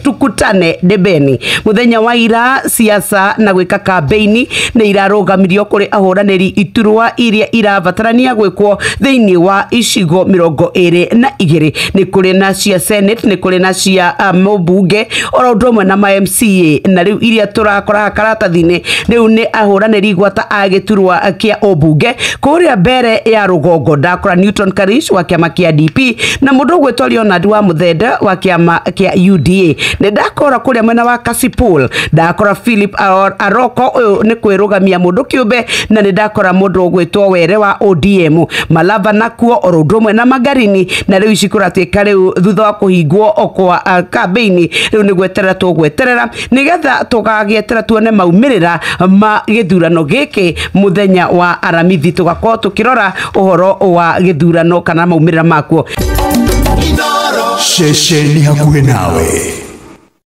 tukutane debeni. Muthenya wa ira siasa na gwika kampeini ni irarugamirio kuri ahuraniri iturwa iria irabatarania gwikwo thiini wa icigo 22 ni kuri na cia Senate ni kuri na cia mubunge oro ndomwe na ma MCA na riu iria turakora karatathini riu ni ahuraniri gwata agiturwa kia obunge kuria mbere ya rugongo ndakora Newton Karish wa kiama kia DP na mundu gwetwa Leonard wa Muthenda wa kiama kia UDA ni ndakora kuria mwena wa Kasipul ndakora Philip Aroko ni kwirugamia mundu kiumbe na ni ndakora mundu gwetwa Were wa ODM Malava nakuo oro ndomwe na Magarini na riu icikuratuika riu thutha wa kuhingwo okwa kampeini riu ni gweterera tugweterera nigetha tugagietera tuone maumirira ma githurano giki muthenya wa aramithi tugakorwo tukirora uhoro wa githurano kana maumirira makuo. Sheshe ni hakuhe nawe.